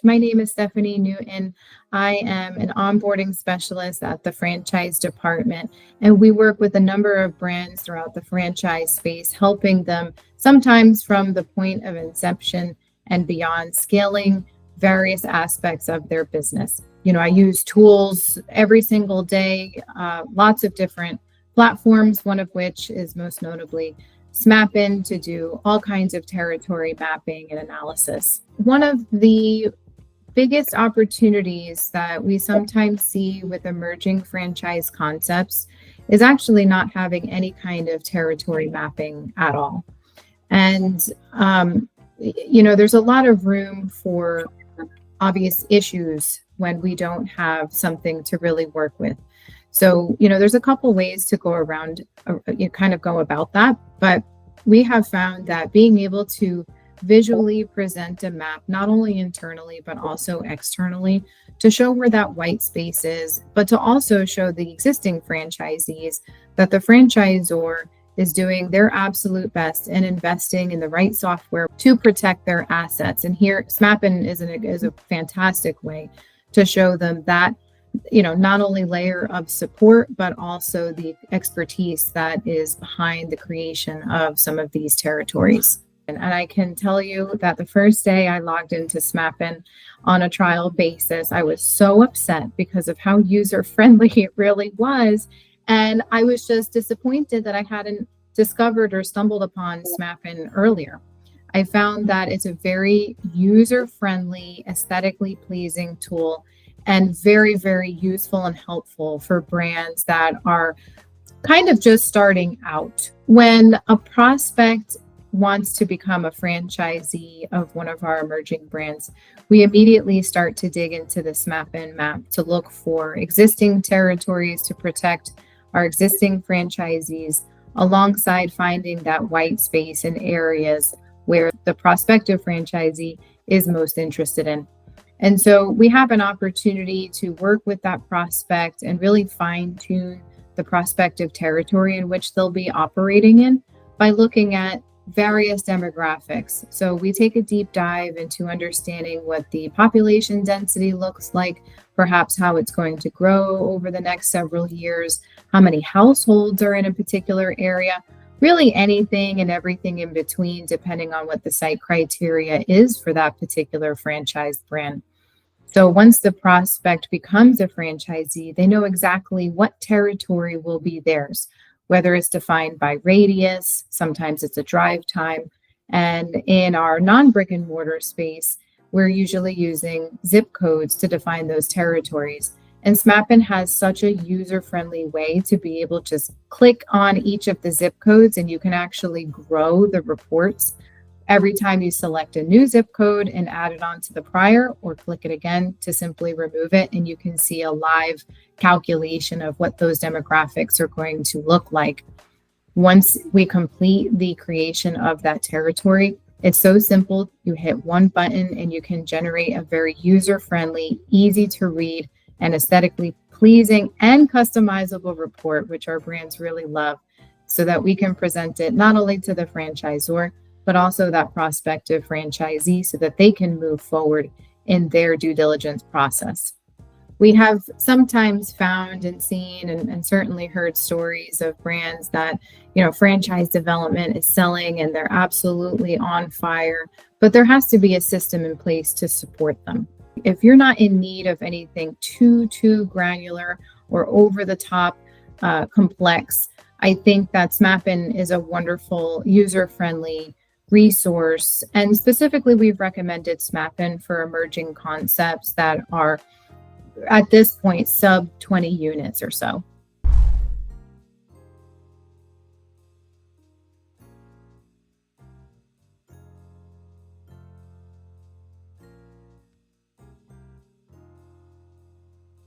My name is Stephanie Newton. I am an onboarding specialist at the franchise department, and we work with a number of brands throughout the franchise space, helping them sometimes from the point of inception and beyond, scaling various aspects of their business. I use tools every single day, lots of different platforms, one of which is most notably Smappen, to do all kinds of territory mapping and analysis. One of the biggest opportunities that we sometimes see with emerging franchise concepts is actually not having any kind of territory mapping at all. And, there's a lot of room for obvious issues when we don't have something to really work with. So, there's a couple ways to go around, go about that. But we have found that being able to visually present a map, not only internally, but also externally, to show where that white space is, but to also show the existing franchisees that the franchisor is doing their absolute best and investing in the right software to protect their assets. And here, Smappen is a fantastic way to show them that, not only layer of support, but also the expertise that is behind the creation of some of these territories. And I can tell you that the first day I logged into Smappen on a trial basis, I was so upset because of how user-friendly it really was. And I was just disappointed that I hadn't discovered or stumbled upon Smappen earlier. I found that it's a very user-friendly, aesthetically pleasing tool and very, very useful and helpful for brands that are kind of just starting out. When a prospect wants to become a franchisee of one of our emerging brands, we immediately start to dig into the Smappen map to look for existing territories to protect our existing franchisees, alongside finding that white space in areas where the prospective franchisee is most interested in. And so we have an opportunity to work with that prospect and really fine-tune the prospective territory in which they'll be operating in by looking at various demographics. So we take a deep dive into understanding what the population density looks like, perhaps how it's going to grow over the next several years, how many households are in a particular area, really anything and everything in between, depending on what the site criteria is for that particular franchise brand. So once the prospect becomes a franchisee, they know exactly what territory will be theirs, whether it's defined by radius, sometimes it's a drive time. And in our non-brick and mortar space, we're usually using zip codes to define those territories. And Smappen has such a user-friendly way to be able to just click on each of the zip codes, and you can actually grow the reports every time you select a new zip code and add it onto the prior, or click it again to simply remove it. And you can see a live calculation of what those demographics are going to look like. Once we complete the creation of that territory, it's so simple. You hit one button and you can generate a very user-friendly, easy to read, and aesthetically pleasing and customizable report, which our brands really love, so that we can present it not only to the franchisor, but also that prospective franchisee, so that they can move forward in their due diligence process. We have sometimes found and seen and certainly heard stories of brands that, franchise development is selling and they're absolutely on fire, but there has to be a system in place to support them. If you're not in need of anything too granular or over the top complex, I think that Smappen is a wonderful, user-friendly resource. And specifically, we've recommended Smappen for emerging concepts that are at this point sub 20 units or so.